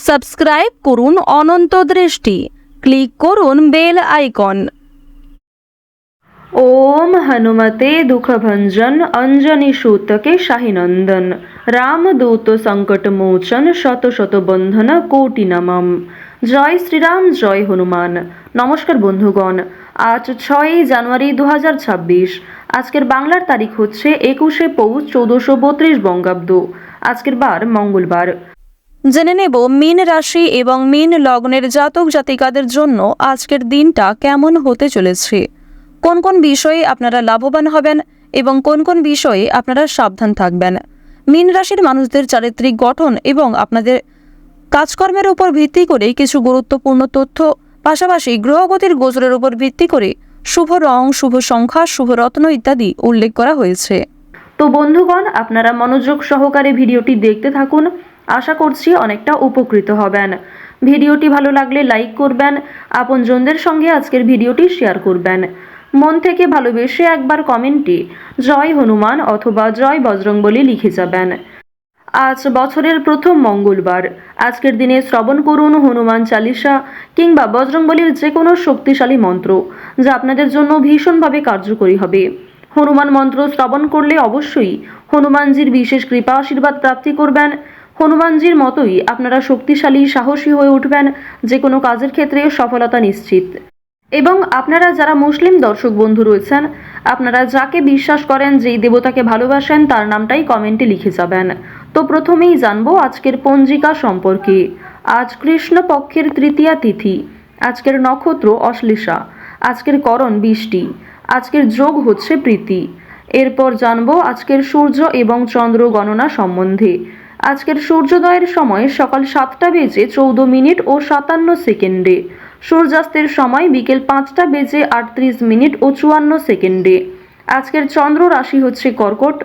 Subscribe করুন অনন্ত দৃষ্টি, click করুন বেল আইকন। ओम हनुमते दुखभंजन अंजनी सूतके शाहीनंदन रामदूत संकट मोचन शत शत बंधन कोटि नमम। জয় শ্রীরাম, জয় হনুমান। নমস্কার বন্ধুগণ, আজ 6 জানুয়ারি 2026। আজকের বাংলার তারিখ হচ্ছে 21শে পৌষ 1432 বঙ্গাব্দ। আজকের বার মঙ্গলবার। জেনে নেব মীন রাশি এবং মীন লগ্নের জাতক জাতিকাদের জন্য আজকের দিনটা কেমন হতে চলেছে, কোন কোন বিষয়ে আপনারা লাভবান হবেন এবং কোন কোন বিষয়ে আপনারা সাবধান থাকবেন। মীন রাশির মানুষদের চারিত্রিক গঠন এবং আপনাদের কাজকর্মের উপর ভিত্তি করে কিছু গুরুত্বপূর্ণ তথ্য, পাশাপাশি গ্রহগতির গোচরের উপর ভিত্তি করে শুভ রং, শুভ সংখ্যা, শুভ রত্ন ইত্যাদি উল্লেখ করা হয়েছে। তো বন্ধুগণ, আপনারা মনোযোগ সহকারে ভিডিওটি দেখতে থাকুন। আশা করছি অনেকটা উপকৃত হবেন। ভিডিওটি ভালো লাগলে লাইক করবেন, আপনজনদের সঙ্গে আজকের ভিডিওটি শেয়ার করবেন। মন থেকে ভালোবেসে একবার কমেন্টে জয় হনুমান অথবা জয় বজরংবলী লিখে যাবেন। আজ বছরের প্রথম মঙ্গলবার। আজকের দিনে শ্রবণ করুন হনুমান চালিসা কিংবা বজরংবলীর যে কোনো শক্তিশালী মন্ত্র, যা আপনাদের জন্য ভীষণভাবে কার্যকরী হবে। হনুমান মন্ত্র শ্রবণ করলে অবশ্যই হনুমানজির বিশেষ কৃপা আশীর্বাদ প্রাপ্তি করবেন। হনুমানজির মতোই আপনারা শক্তিশালী, সাহসী হয়ে উঠবেন। যে কোনো কাজের ক্ষেত্রে সফলতা নিশ্চিত। এবং আপনারা যারা মুসলিম দর্শক বন্ধু রয়েছেন, আপনারা যাকে বিশ্বাস করেন, যেই দেবতাকে ভালোবাসেন, তার নামটাই কমেন্টে লিখে যাবেন। তো প্রথমেই জানবো আজকের পঞ্জিকা সম্পর্কে। আজ কৃষ্ণপক্ষের তৃতীয়া তিথি। আজকের নক্ষত্র অশ্লেষা। আজকের করণ বৃষ্টি। আজকের যোগ হচ্ছে প্রীতি। এরপর জানবো আজকের সূর্য এবং চন্দ্র গণনা সম্বন্ধে। আজকের সূর্যোদয়ের সময় সকাল 7টা বেজে 14 মিনিট ও 57 সেকেন্ডে। সূর্যাস্তের সময় বিকেল 5টা বেজে 38 মিনিট ও 54 সেকেন্ডে। আজকের চন্দ্র রাশি হচ্ছে কর্কট।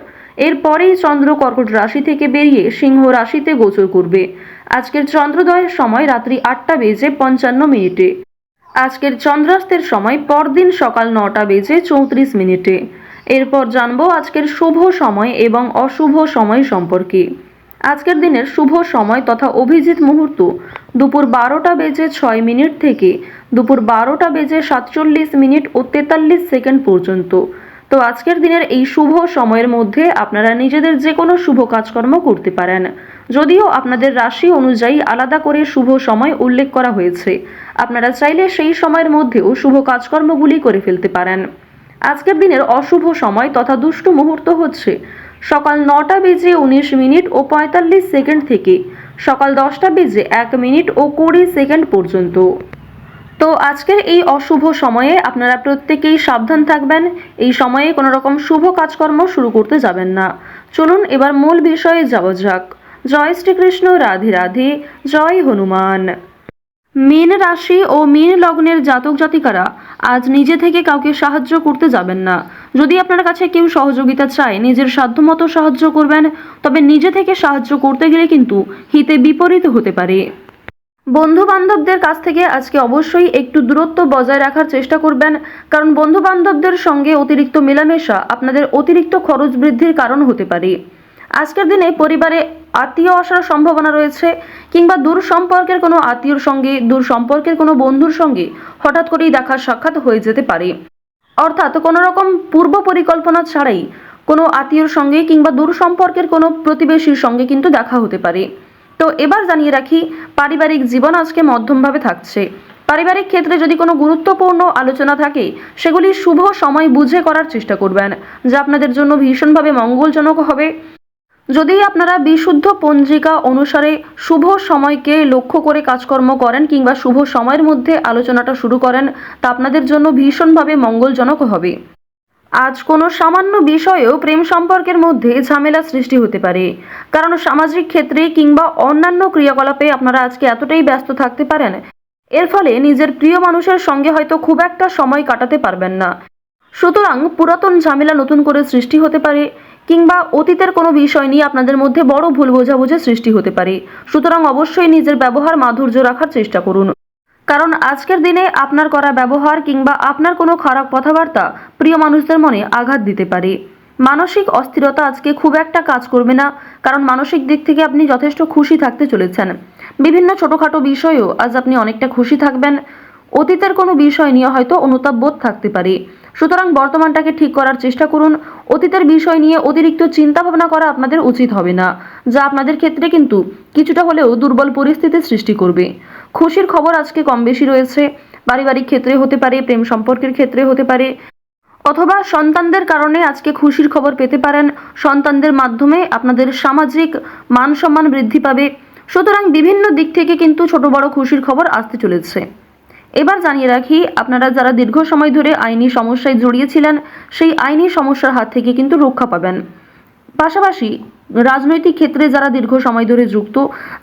এরপরেই চন্দ্র কর্কট রাশি থেকে বেরিয়ে সিংহ রাশিতে গোচর করবে। আজকের চন্দ্রোদয়ের সময় রাত্রি 8টা বেজে 55 মিনিটে। আজকের চন্দ্রাস্তের সময় পরদিন সকাল 9টা বেজে 34 মিনিটে। এরপর জানবো আজকের শুভ সময় এবং অশুভ সময় সম্পর্কে। আজকের দিনের শুভ সময় তথা অভিজিৎ মুহূর্ত দুপুর 12টা বেজে 6 মিনিট থেকে দুপুর 12টা বেজে 47 মিনিট ও 43 সেকেন্ড পর্যন্ত। তো আজকের দিনের এই শুভ সময়ের মধ্যে আপনারা নিজেদের যে কোনো শুভ কাজকর্ম করতে পারেন, যদিও আপনাদের রাশি অনুযায়ী আলাদা করে শুভ সময় উল্লেখ করা হয়েছে। আপনারা চাইলে সেই সময়ের মধ্যেও শুভ কাজকর্মগুলি করে ফেলতে পারেন। আজকের দিনের অশুভ সময় তথা দুষ্ট মুহূর্ত হচ্ছে সকাল 9টা বেজে 19 মিনিট ও 45 সেকেন্ড থেকে সকাল 10টা বেজে 1 মিনিট ও 20 সেকেন্ড পর্যন্ত। তো আজকের এই অশুভ সময়ে আপনারা প্রত্যেকেই সাবধান থাকবেন। এই সময়ে কোনো রকম শুভ কাজকর্ম শুরু করতে যাবেন না। চলুন এবার মূল বিষয়ে যাওয়া যাক। জয় শ্রীকৃষ্ণ, রাধে রাধে, জয় হনুমান। মীন রাশি ও মীন লগ্নের জাতক জাতিকারা আজ নিজে থেকে কাউকে সাহায্য করতে যাবেন না। যদি আপনার কাছে কেউ সহযোগিতা চায়, নিজের সাধ্যমতো সাহায্য করবেন, তবে নিজে থেকে সাহায্য করতে গেলে কিন্তু হিতে বিপরীত হতে পারে। বন্ধু বান্ধবদের কাছ থেকে আজকে অবশ্যই একটু দূরত্ব বজায় রাখার চেষ্টা করবেন, কারণ বন্ধু বান্ধবদের সঙ্গে অতিরিক্ত মেলামেশা আপনাদের অতিরিক্ত খরচ বৃদ্ধির কারণ হতে পারে। আজকের দিনে পরিবারে আত্মীয় আসার সম্ভাবনা রয়েছে, কিংবা দূর সম্পর্কের কোনো আত্মীয়র সঙ্গে, দূর সম্পর্কের কোনো বন্ধুর সঙ্গে হঠাৎ করেই দেখা সাক্ষাৎ হয়ে যেতে পারে। অর্থাৎ কোনো রকম পূর্ব পরিকল্পনা ছাড়াই কোনো আত্মীয়র সঙ্গে কিংবা দূর সম্পর্কের কোনো প্রতিবেশীর সঙ্গে কিন্তু দেখা হতে পারে। তো এবার জানিয়ে রাখি, পারিবারিক জীবন আজকে মধ্যমভাবে থাকছে। পারিবারিক ক্ষেত্রে যদি কোনো গুরুত্বপূর্ণ আলোচনা থাকে, সেগুলি শুভ সময় বুঝে করার চেষ্টা করবেন, যা আপনাদের জন্য ভীষণভাবে মঙ্গলজনক হবে। যদি আপনারা বিশুদ্ধ পঞ্জিকা অনুসারে শুভ সময়কে লক্ষ্য করে কাজকর্ম করেন কিংবা শুভ সময়ের মধ্যে আলোচনাটা শুরু করেন, তা আপনাদের জন্য ভীষণভাবে মঙ্গলজনক হবে। আজ কোনো সামান্য বিষয়েও প্রেম সম্পর্কের মধ্যে ঝামেলা সৃষ্টি হতে পারে, কারণ সামাজিক ক্ষেত্রে কিংবা অন্যান্য ক্রিয়াকলাপে আপনারা আজকে এতটাই ব্যস্ত থাকতে পারেন, এর ফলে নিজের প্রিয় মানুষের সঙ্গে হয়তো খুব একটা সময় কাটাতে পারবেন না। সুতরাং পুরাতন ঝামেলা নতুন করে সৃষ্টি হতে পারে, কিংবা অতীতের কোনো বিষয় নিয়ে আপনাদের মধ্যে বড় ভুল বোঝাবুঝি সৃষ্টি হতে পারে। সুতরাং অবশ্যই নিজের ব্যবহার মাধুর্য রাখার চেষ্টা করুন, কারণ আজকের দিনে আপনার করা ব্যবহার কিংবা আপনার কোনো খারাপ কথাবার্তা প্রিয় মানুষদের মনে আঘাত দিতে পারে। মানসিক অস্থিরতা আজকে খুব একটা কাজ করবে না, কারণ মানসিক দিক থেকে আপনি যথেষ্ট খুশি থাকতে চলেছেন। বিভিন্ন ছোটখাটো বিষয়েও আজ আপনি অনেকটা খুশি থাকবেন। অতীতের কোনো বিষয় নিয়ে হয়তো অনুতাপ বোধ থাকতে পারে, সুতরাং বর্তমানটাকে ঠিক করার চেষ্টা করুন। অতীতের বিষয় নিয়ে অতিরিক্ত চিন্তা ভাবনা করা আপনাদের উচিত হবে না, যা আপনাদের ক্ষেত্রে কিন্তু কিছুটা হলেও দুর্বল পরিস্থিতির সৃষ্টি করবে। খুশির খবর আজকে কম বেশি রয়েছে, পারিবারিক ক্ষেত্রে হতে পারে, প্রেম সম্পর্কের ক্ষেত্রে হতে পারে, অথবা সন্তানদের কারণে আজকে খুশির খবর পেতে পারেন। সন্তানদের মাধ্যমে আপনাদের সামাজিক মান সম্মান বৃদ্ধি পাবে। সুতরাং বিভিন্ন দিক থেকে কিন্তু ছোট বড় খুশির খবর আসতে চলেছে। এবার জানিয়ে রাখি, আপনারা যারা দীর্ঘ সময় ধরে আইনি সমস্যায় জড়িয়েছিলেন, সেই আইনি সমস্যার হাত থেকে কিন্তু রক্ষা পাবেন। পাশাপাশি রাজনৈতিক ক্ষেত্রে যারা দীর্ঘ সময় ধরে যুক্ত,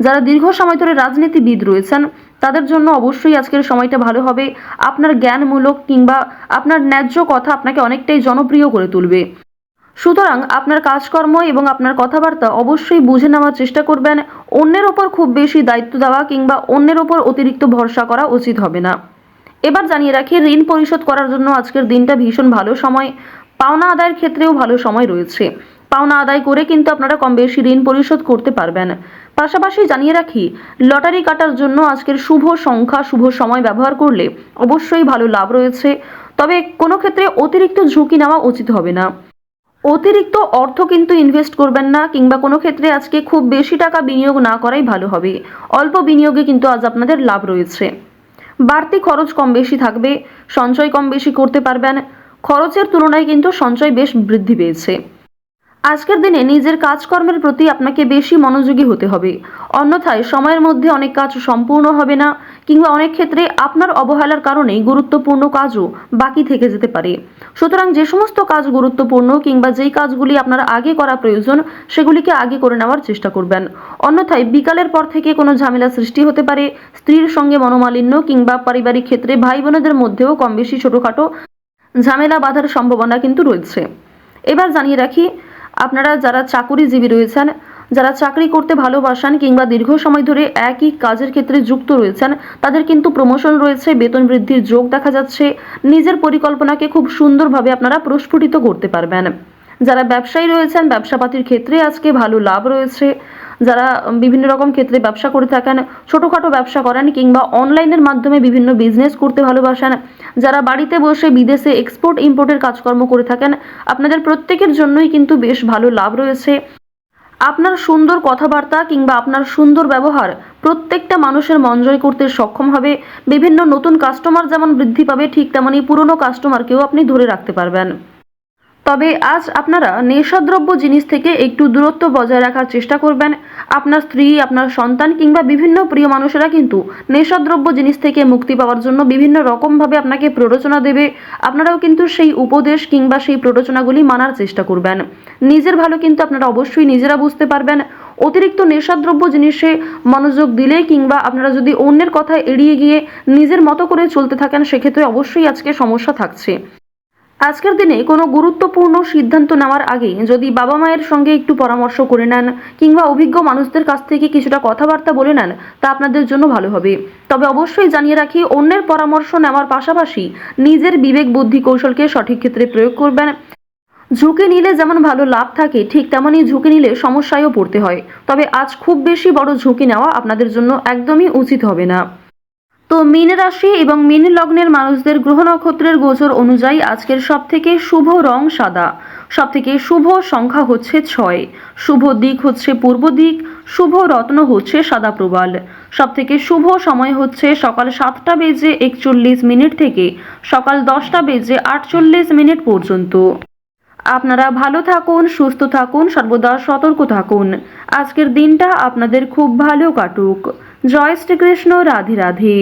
যারা দীর্ঘ সময় ধরে রাজনীতিবিদ রয়েছেন, তাদের জন্য অবশ্যই আজকের সময়টা ভালো হবে। আপনার জ্ঞানমূলক কিংবা আপনার ন্যায্য কথা আপনাকে অনেকটাই জনপ্রিয় করে তুলবে। সুতরাং আপনার কাজকর্ম এবং আপনার কথাবার্তা অবশ্যই বুঝে নেওয়ার চেষ্টা করবেন। অন্যের ওপর খুব বেশি দায়িত্ব দেওয়া কিংবা অন্যের ওপর অতিরিক্ত ভরসা করা উচিত হবে না। এবার জানিয়ে রাখি, ঋণ পরিশোধ করার জন্য আজকের দিনটা ভীষণ ভালো সময়। পাওনা আদায়ের ক্ষেত্রেও ভালো সময় রয়েছে। পাওনা আদায় করে কিন্তু আপনারা কম বেশি ঋণ পরিশোধ করতে পারবেন। পাশাপাশি জানিয়ে রাখি, লটারি কাটার জন্য আজকের শুভ সংখ্যা, শুভ সময় ব্যবহার করলে অবশ্যই ভালো লাভ রয়েছে। তবে কোনো ক্ষেত্রে অতিরিক্ত ঝুঁকি নেওয়া উচিত হবে না। অতিরিক্ত অর্থ কিন্তু ইনভেস্ট করবেন না, কিংবা কোনো ক্ষেত্রে আজকে খুব বেশি টাকা বিনিয়োগ না করাই ভালো হবে। অল্প বিনিয়োগে কিন্তু আজ আপনাদের লাভ রয়েছে। বাড়তি খরচ কম বেশি থাকবে, সঞ্চয় কম বেশি করতে পারবেন। খরচের তুলনায় কিন্তু সঞ্চয় বেশ বৃদ্ধি পেয়েছে। আজকের দিনে নিজের কাজকর্মের প্রতি আপনাকে বেশি মনোযোগী হতে হবে, অন্যথায় সময়ের মধ্যে অনেক কাজ সম্পূর্ণ হবে না, কিংবা অনেক ক্ষেত্রে আপনার অবহেলার কারণে গুরুত্বপূর্ণ কাজও বাকি থেকে যেতে পারে। সুতরাং যে সমস্ত কাজ গুরুত্বপূর্ণ কিংবা যেই কাজগুলি আপনার আগে করা প্রয়োজন, সেগুলিকে আগে করে নেওয়ার চেষ্টা করবেন। অন্যথায় বিকালের পর থেকে কোনো ঝামেলা সৃষ্টি হতে পারে। স্ত্রীর সঙ্গে মনোমালিন্য কিংবা পারিবারিক ক্ষেত্রে ভাই বোনেদের মধ্যেও কম বেশি ছোটোখাটো ঝামেলা বাঁধার সম্ভাবনা কিন্তু রয়েছে। এবার জানিয়ে রাখি, আপনারা যারা চাকুরিজীবী রয়েছেন, যারা চাকরি করতে ভালোবাসেন কিংবা দীর্ঘ সময় ধরে একই কাজের ক্ষেত্রে যুক্ত রয়েছেন, তাদের কিন্তু প্রমোশন রয়েছে, বেতন বৃদ্ধির যোগ দেখা যাচ্ছে। নিজের পরিকল্পনাকে খুব সুন্দরভাবে আপনারা প্রস্ফুটিত করতে পারবেন। যারা ব্যবসায়ী রয়েছেন, ব্যবসাপাতির ক্ষেত্রে আজকে ভালো লাভ রয়েছে। যারা বিভিন্ন রকম ক্ষেত্রে ব্যবসা করে থাকেন, ছোটোখাটো ব্যবসা করেন কিংবা অনলাইনের মাধ্যমে বিভিন্ন বিজনেস করতে ভালোবাসেন, যারা বাড়িতে বসে বিদেশে এক্সপোর্ট ইম্পোর্টের কাজকর্ম করে থাকেন, আপনাদের প্রত্যেকের জন্যই কিন্তু বেশ ভালো লাভ রয়েছে। আপনার সুন্দর কথাবার্তা কিংবা আপনার সুন্দর ব্যবহার প্রত্যেকটা মানুষের মন জয় করতে সক্ষম হবে। বিভিন্ন নতুন কাস্টমার যেমন বৃদ্ধি পাবে, ঠিক তেমনই পুরনো কাস্টমারকেও আপনি ধরে রাখতে পারবেন। তবে আজ আপনারা নেশাদ্রব্য জিনিস থেকে একটু দূরত্ব বজায় রাখার চেষ্টা করবেন। আপনার স্ত্রী, আপনার সন্তান কিংবা বিভিন্ন প্রিয় মানুষেরা কিন্তু নেশাদ্রব্য জিনিস থেকে মুক্তি পাওয়ার জন্য বিভিন্ন রকমভাবে আপনাকে প্ররোচনা দেবে। আপনারাও কিন্তু সেই উপদেশ কিংবা সেই প্ররোচনাগুলি মানার চেষ্টা করবেন। নিজের ভালো কিন্তু আপনারা অবশ্যই নিজেরা বুঝতে পারবেন। অতিরিক্ত নেশাদ্রব্য জিনিসে মনোযোগ দিলে কিংবা আপনারা যদি অন্যের কথা এড়িয়ে গিয়ে নিজের মতো করে চলতে থাকেন, সেক্ষেত্রে অবশ্যই আজকে সমস্যা থাকছে। আজকের দিনে কোনো গুরুত্বপূর্ণ সিদ্ধান্ত নেওয়ার আগে যদি বাবা মায়ের সঙ্গে একটু পরামর্শ করে নেন কিংবা অভিজ্ঞ মানুষদের কাছ থেকে কিছুটা কথাবার্তা বলে নেন, তা আপনাদের জন্য ভালো হবে। তবে অবশ্যই জানিয়ে রাখি, অন্যের পরামর্শ নেওয়ার পাশাপাশি নিজের বিবেক বুদ্ধি কৌশলকে সঠিক ক্ষেত্রে প্রয়োগ করবেন। ঝুঁকি নিলে যেমন ভালো লাভ থাকে, ঠিক তেমনই ঝুঁকি নিলে সমস্যায়ও পড়তে হয়। তবে আজ খুব বেশি বড় ঝুঁকি নেওয়া আপনাদের জন্য একদমই উচিত হবে না। তো মীন রাশি এবং মীন লগ্নের মানুষদের গ্রহ নক্ষত্রের গোচর অনুযায়ী আজকের সবথেকে শুভ রং সাদা, সবথেকে শুভ সংখ্যা হচ্ছে 6, শুভ দিক হচ্ছে পূর্ব দিক, শুভ রত্ন হচ্ছে সাদা প্রবাল, সবথেকে শুভ সময় হচ্ছে সকাল 7টা বেজে 41 মিনিট থেকে সকাল 10টা বেজে 48 মিনিট পর্যন্ত। আপনারা ভালো থাকুন, সুস্থ থাকুন, সর্বদা সতর্ক থাকুন। আজকের দিনটা আপনাদের খুব ভালো কাটুক। জয় শ্রীকৃষ্ণ। রাধে রাধে।